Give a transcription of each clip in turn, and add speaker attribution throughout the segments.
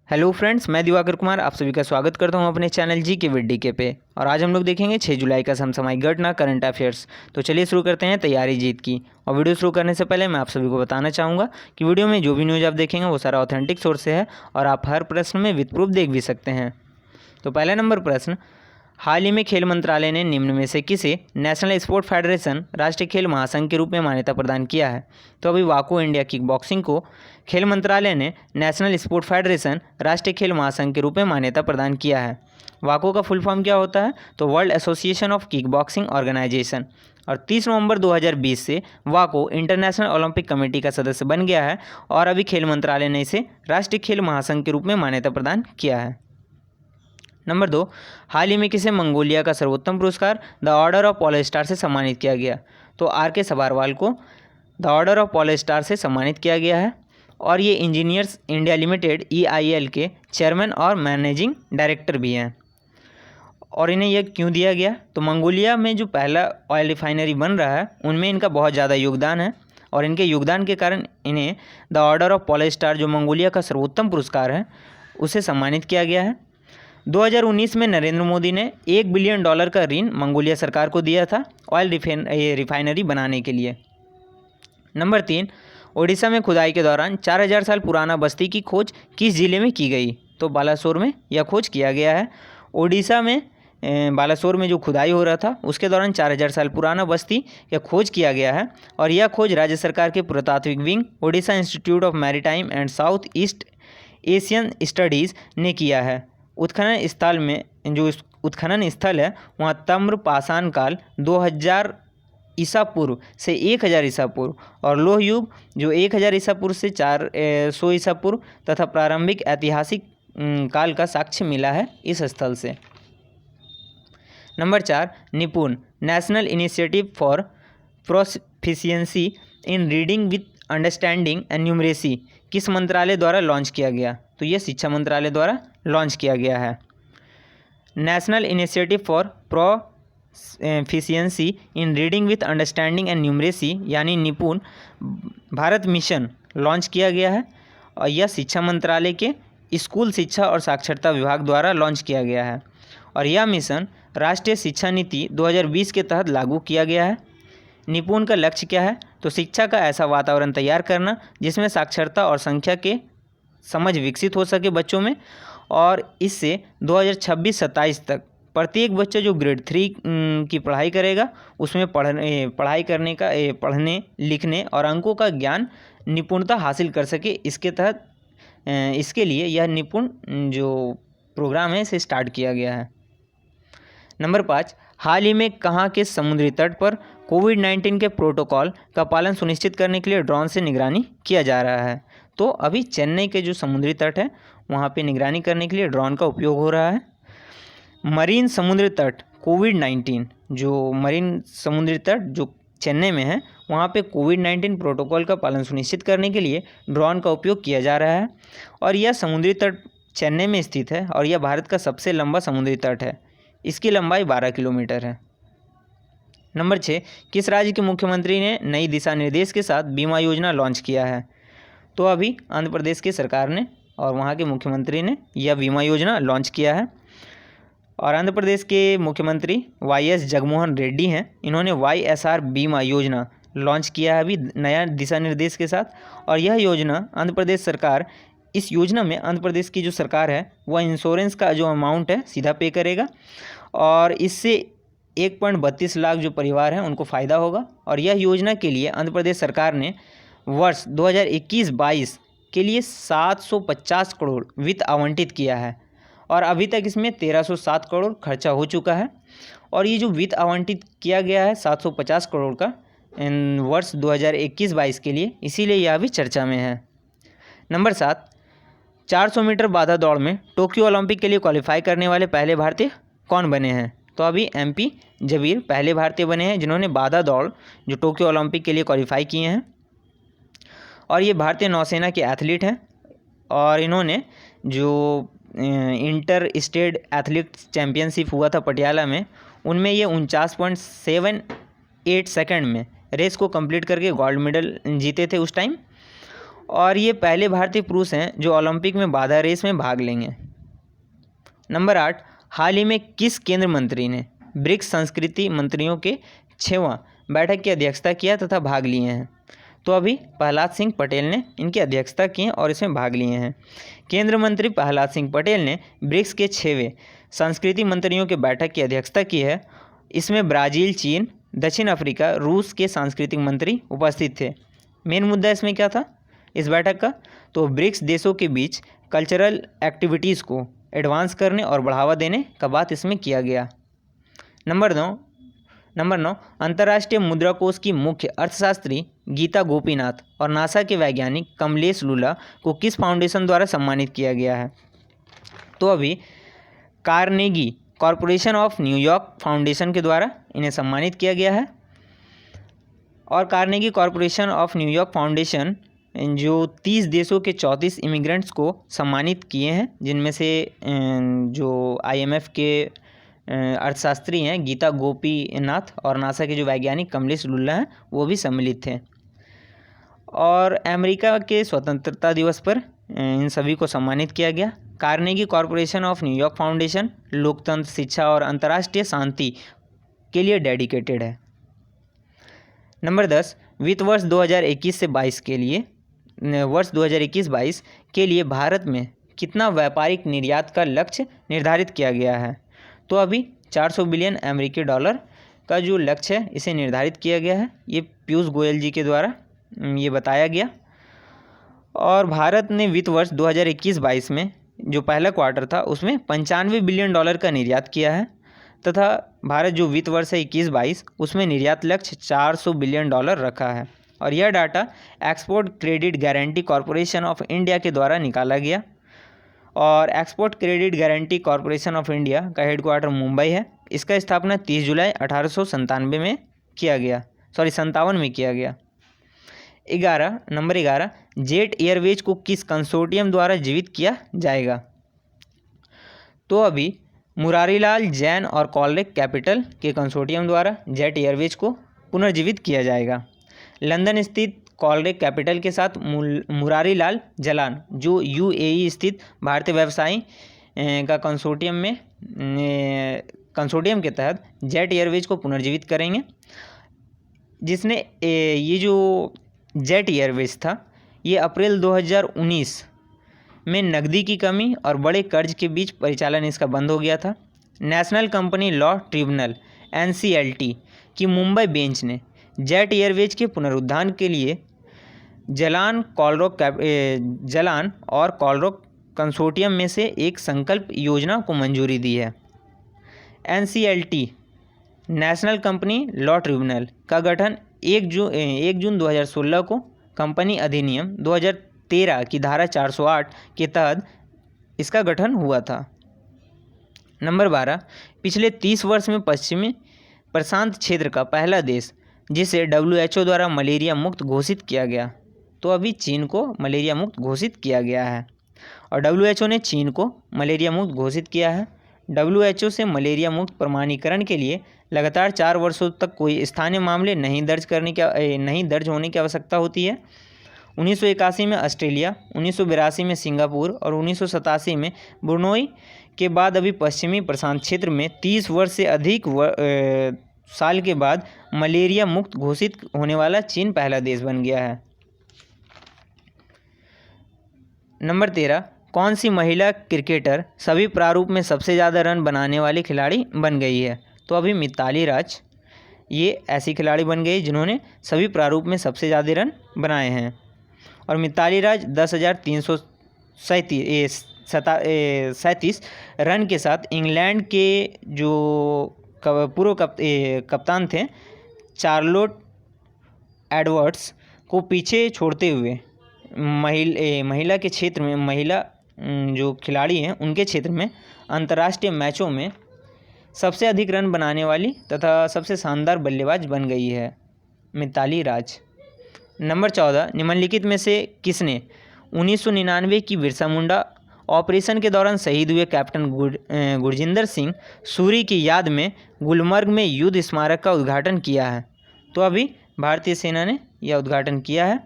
Speaker 1: Hello friends, मैं दिवाकर कुमार आप सभी का स्वागत करता हूं अपने चैनल जी के विद डीके पे। और आज हम लोग देखेंगे 6 जुलाई का समसामयिक घटना करंट अफेयर्स। तो चलिए शुरू करते हैं तैयारी जीत की। और वीडियो शुरू करने से पहले मैं आप सभी को बताना चाहूँगा कि वीडियो में जो भी न्यूज़ आप देखेंगे वो सारा ऑथेंटिक सोर्स से है और आप हर प्रश्न में विद प्रूफ देख भी सकते हैं। तो पहला नंबर प्रश्न, हाल ही में खेल मंत्रालय ने निम्न में से किसे नेशनल स्पोर्ट फेडरेशन राष्ट्रीय खेल महासंघ के रूप में मान्यता प्रदान किया है? तो अभी वाको इंडिया किक बॉक्सिंग को खेल मंत्रालय ने नेशनल स्पोर्ट फेडरेशन राष्ट्रीय खेल महासंघ के रूप में मान्यता प्रदान किया है। वाको का फुल फॉर्म क्या होता है? तो world association of kick boxing organization. और 30 नवंबर 2020 से वाको इंटरनेशनल ओलंपिक कमेटी का सदस्य बन गया है और अभी खेल मंत्रालय ने इसे राष्ट्रीय खेल महासंघ के रूप में मान्यता प्रदान किया है। नंबर 2, हाल ही में किसे मंगोलिया का सर्वोत्तम पुरस्कार the order of Paul star से सम्मानित किया गया? तो आर.के. सबारवाल को the order of Paul star से सम्मानित किया गया है और ये इंजीनियर्स इंडिया लिमिटेड EIL के चेयरमैन और मैनेजिंग डायरेक्टर भी हैं। और इन्हें यह क्यों दिया गया? तो मंगोलिया में जो पहला ऑयल रिफाइनरी बन रहा है उनमें इनका बहुत ज़्यादा योगदान है और इनके योगदान के कारण इन्हें the order of Paul star, जो मंगोलिया का सर्वोत्तम पुरस्कार है, उसे सम्मानित किया गया है। 2019 में नरेंद्र मोदी ने $1 बिलियन का ऋण मंगोलिया सरकार को दिया था ऑयल रिफाइनरी बनाने के लिए। नंबर 3, ओडिशा में खुदाई के दौरान 4000 साल पुराना बस्ती की खोज किस जिले में की गई? तो बालासोर में यह खोज किया गया है। ओडिशा में बालासोर में जो खुदाई हो रहा था उसके दौरान 4000 साल पुराना बस्ती यह खोज किया गया है और यह खोज राज्य सरकार के पुरातात्विक wing Odisha institute of maritime and south east Asian studies ने किया है। उत्खनन स्थल में जो उत्खनन स्थल है वहाँ ताम्रपाषाण काल 2000 ईसा पूर्व से 1000 ईसा पूर्व और लोह युग जो 1000 ईसा पूर्व से 400 ईसा पूर्व तथा प्रारंभिक ऐतिहासिक काल का साक्ष्य मिला है इस स्थल से। नंबर 4, निपुण national initiative for proficiency in reading with understanding and numeracy किस मंत्रालय द्वारा लॉन्च किया गया? तो ये शिक्षा मंत्रालय द्वारा लॉन्च किया गया है। National initiative for proficiency in reading with understanding and numeracy यानी निपुण भारत मिशन लॉन्च किया गया है और यह शिक्षा मंत्रालय के स्कूल शिक्षा और साक्षरता विभाग द्वारा लॉन्च किया गया है और यह मिशन राष्ट्रीय शिक्षा नीति 2020 के तहत लागू किया गया है। निपुण का लक्ष्य क्या है? तो शिक्षा का ऐसा वातावरण तैयार करना जिसमें साक्षरता और संख्या के समझ विकसित हो सके बच्चों में और इससे 2026-27 तक प्रत्येक बच्चा जो ग्रेड 3 की पढ़ाई करेगा उसमें पढ़ने लिखने और अंकों का ज्ञान निपुणता हासिल कर सके। इसके लिए यह निपुण जो प्रोग्राम है इसे स्टार्ट किया गया है। नंबर 5, हाल ही में कहाँ के समुद्री तट पर कोविड-19 के प्रोटोकॉल का पालन सुनिश्चित करने के लिए ड्रोन से निगरानी किया जा रहा है? तो अभी चेन्नई के जो समुद्री तट है वहाँ पे निगरानी करने के लिए ड्रोन का उपयोग हो रहा है। मरीन समुद्री तट कोविड-19 जो मरीन समुद्री तट जो चेन्नई में है वहाँ पे कोविड-19 प्रोटोकॉल का पालन सुनिश्चित करने के लिए ड्रोन का उपयोग किया जा रहा है और यह समुद्री तट चेन्नई में स्थित है और यह भारत का सबसे लंबा समुद्री तट है। इसकी लंबाई 12 किलोमीटर है। नंबर 6, किस राज्य के मुख्यमंत्री ने नई दिशा निर्देश के साथ बीमा योजना लॉन्च किया है? तो अभी आंध्र प्रदेश की सरकार ने और वहाँ के मुख्यमंत्री ने यह बीमा योजना लॉन्च किया है और आंध्र प्रदेश के मुख्यमंत्री YS जगनमोहन रेड्डी हैं। इन्होंने YSR बीमा योजना लॉन्च किया है अभी नया दिशा निर्देश के साथ और यह योजना आंध्र प्रदेश सरकार इस योजना में आंध्र प्रदेश की जो सरकार है वह इंश्योरेंस का जो अमाउंट है सीधा पे करेगा और इससे 1.32 लाख जो परिवार हैं उनको फ़ायदा होगा और यह योजना के लिए आंध्र प्रदेश सरकार ने वर्ष 2021-22 के लिए 750 करोड़ वित्त आवंटित किया है और अभी तक इसमें 1307 करोड़ खर्चा हो चुका है और ये जो वित्त आवंटित किया गया है 750 करोड़ का वर्ष 2021-22 के लिए, इसीलिए यह अभी चर्चा में है। नंबर 7, 400 मीटर बाधा दौड़ में टोक्यो ओलंपिक के लिए क्वालिफाई करने वाले पहले भारतीय कौन बने हैं? तो अभी MP जबीर पहले भारतीय बने हैं जिन्होंने बाधा दौड़ जो टोक्यो ओलंपिक के लिए क्वालिफाई किए हैं और ये भारतीय नौसेना के एथलीट हैं और इन्होंने जो इंटर स्टेट एथलीट चैम्पियनशिप हुआ था पटियाला में उनमें ये 49.78 सेकंड में रेस को कंप्लीट करके गोल्ड मेडल जीते थे उस टाइम और ये पहले भारतीय पुरुष हैं जो ओलंपिक में बाधा रेस में भाग लेंगे। नंबर 8, हाल ही में किस केंद्र मंत्री ने ब्रिक्स संस्कृति मंत्रियों के 6वां बैठक की अध्यक्षता किया तथा भाग लिए हैं? तो अभी प्रहलाद सिंह पटेल ने इनकी अध्यक्षता की है और इसमें भाग लिए हैं। केंद्र मंत्री प्रहलाद सिंह पटेल ने ब्रिक्स के 6वें संस्कृति मंत्रियों की बैठक की अध्यक्षता की है। इसमें ब्राज़ील, चीन, दक्षिण अफ्रीका, रूस के सांस्कृतिक मंत्री उपस्थित थे। मेन मुद्दा इसमें क्या था इस बैठक का? तो ब्रिक्स देशों के बीच कल्चरल एक्टिविटीज़ को एडवांस करने और बढ़ावा देने का बात इसमें किया गया। नंबर 9, अंतर्राष्ट्रीय मुद्रा कोष की मुख्य अर्थशास्त्री गीता गोपीनाथ और नासा के वैज्ञानिक कमलेश लूला को किस फाउंडेशन द्वारा सम्मानित किया गया है? तो अभी Carnegie corporation of New York foundation के द्वारा इन्हें सम्मानित किया गया है। और Carnegie corporation of New York foundation जो 30 देशों के 34 इमिग्रेंट्स को सम्मानित किए हैं, जिनमें से जो IMF के अर्थशास्त्री हैं गीता गोपीनाथ और नासा के जो वैज्ञानिक कमलेश लूला हैं वो भी सम्मिलित थे। और अमेरिका के स्वतंत्रता दिवस पर इन सभी को सम्मानित किया गया। Carnegie corporation of New York foundation लोकतंत्र, शिक्षा और अंतर्राष्ट्रीय शांति के लिए डेडिकेटेड है। नंबर 10, वित्त वर्ष 2021 से 22 के लिए वर्ष 2021-22 के लिए भारत में कितना व्यापारिक निर्यात का लक्ष्य निर्धारित किया गया है? तो अभी 400 बिलियन अमेरिकी डॉलर का जो लक्ष्य है इसे निर्धारित किया गया है। ये पीयूष गोयल जी के द्वारा ये बताया गया। और भारत ने वित्त वर्ष 2021-22 में जो पहला क्वार्टर था उसमें 95 बिलियन डॉलर का निर्यात किया है तथा भारत जो वित्त वर्ष है 21-22 उसमें निर्यात लक्ष्य 400 बिलियन डॉलर रखा है। और यह data export credit guarantee corporation of India के द्वारा निकाला गया। और export credit guarantee corporation of India का हेडक्वार्टर मुंबई है। इसका स्थापना 30 जुलाई 1897 में किया गया, 57 में किया गया। नंबर 11, जेट एयरवेज को किस कंसोर्टियम द्वारा जीवित किया जाएगा? तो अभी मुरारीलाल जैन और कॉलरेक कैपिटल के कंसोर्टियम द्वारा जेट एयरवेज को पुनर्जीवित किया जाएगा। लंदन स्थित कॉलरेक कैपिटल के साथ मुरारीलाल जलान जो UAE स्थित भारतीय व्यवसायी का कंसोर्टियम के तहत जेट एयरवेज को पुनर्जीवित करेंगे, जिसने ये जो जेट एयरवेज था ये अप्रैल 2019 में नकदी की कमी और बड़े कर्ज के बीच परिचालन इसका बंद हो गया था। National company law tribunal NCLT की मुंबई बेंच ने जेट एयरवेज के पुनरुद्धार के लिए जलान और कॉलरोक कंसोर्टियम में से एक संकल्प योजना को मंजूरी दी है। NCLT national company law tribunal का गठन 1 जून 2016 को कंपनी अधिनियम 2013 की धारा 408 के तहत इसका गठन हुआ था। नंबर 12, पिछले 30 वर्ष में पश्चिमी प्रशांत क्षेत्र का पहला देश जिसे WHO द्वारा मलेरिया मुक्त घोषित किया गया। तो अभी चीन को मलेरिया मुक्त घोषित किया गया है और WHO ने चीन को मलेरिया मुक्त घोषित किया है। WHO से मलेरिया मुक्त प्रमाणीकरण के लिए लगातार 4 वर्षों तक कोई स्थानीय मामले नहीं दर्ज होने की आवश्यकता होती है। 1981 में ऑस्ट्रेलिया, 1982 में सिंगापुर और 1987 में ब्रुनोई के बाद अभी पश्चिमी प्रशांत क्षेत्र में 30 वर्ष से अधिक साल के बाद मलेरिया मुक्त घोषित होने वाला चीन पहला देश बन गया है। नंबर 13, कौन सी महिला क्रिकेटर सभी प्रारूप में सबसे ज़्यादा रन बनाने वाली खिलाड़ी बन गई है? तो अभी मिताली राज ये ऐसी खिलाड़ी बन गई जिन्होंने सभी प्रारूप में सबसे ज़्यादा रन बनाए हैं। और मिताली राज 10,337 रन के साथ इंग्लैंड के जो पूर्व कप्तान थे चार्लोट एडवर्ड्स को पीछे छोड़ते हुए महिला के क्षेत्र में जो खिलाड़ी हैं उनके क्षेत्र में अंतर्राष्ट्रीय मैचों में सबसे अधिक रन बनाने वाली तथा सबसे शानदार बल्लेबाज बन गई है मिताली राज। नंबर 14, निम्नलिखित में से किसने 1999 की बिरसा मुंडा ऑपरेशन के दौरान शहीद हुए कैप्टन गुरजिंदर सिंह सूरी की याद में गुलमर्ग में युद्ध स्मारक का उद्घाटन किया है? तो अभी भारतीय सेना ने यह उद्घाटन किया है।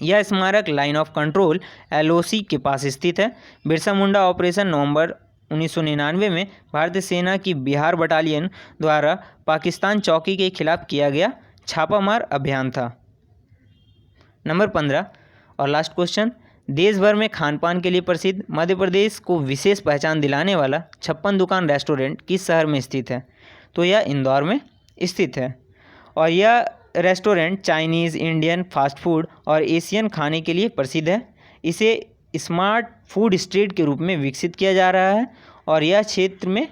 Speaker 1: यह स्मारक लाइन ऑफ कंट्रोल LOC के पास स्थित है। बिरसा मुंडा ऑपरेशन नवंबर 1999 में भारतीय सेना की बिहार बटालियन द्वारा पाकिस्तान चौकी के खिलाफ किया गया छापामार अभियान था। नंबर 15 और लास्ट क्वेश्चन, देश भर में खान पान के लिए प्रसिद्ध मध्य प्रदेश को विशेष पहचान दिलाने वाला 56 दुकान रेस्टोरेंट किस शहर में स्थित है? तो यह इंदौर में स्थित है और यह restaurant Chinese, Indian, fast food और एशियन खाने के लिए प्रसिद्ध है। इसे स्मार्ट फूड स्ट्रीट के रूप में विकसित किया जा रहा है और यह क्षेत्र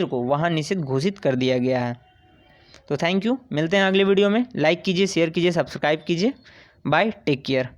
Speaker 1: को वाहन निषेध घोषित कर दिया गया है। तो थैंक यू, मिलते हैं अगले वीडियो में। लाइक कीजिए, शेयर कीजिए, सब्सक्राइब कीजिए। Bye, take care.